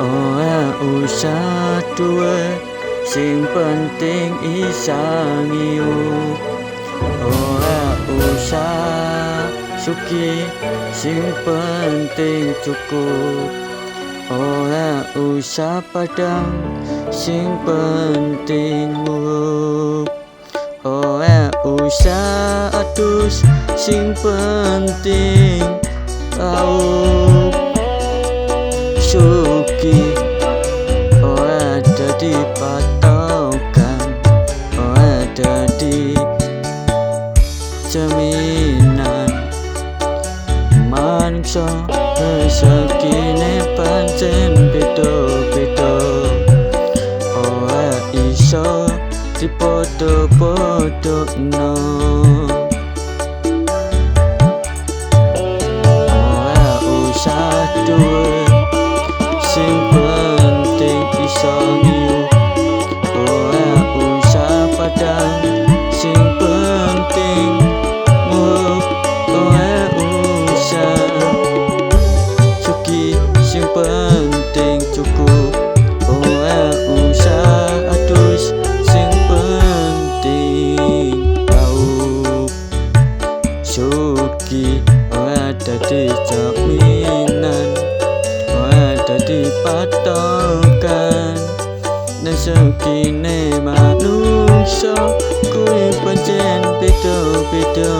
Ora usah duwe, sing penting isa ngiu. Ora usah sugih, sing penting cukup. Ora usah padang, sing penting murup. Ora usah adus, sing penting raup. Sugih ora dadi patokan, ora dadi jaminan. Manungsa rezekine pancen beda-beda, ora iso dipodo-podokno. Ora usah duwe, sing penting iso ngiu. Ora usah padang, sing penting murup. Ora usah sugih, sing penting cukup. Ora usah adus, sing penting raup. Sugih ora dadi jaminan, ora dadi patokan. Rezekine manungsa kuwi pancen beda-beda,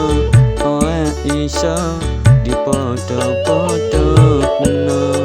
ora iso dipodo-podokno.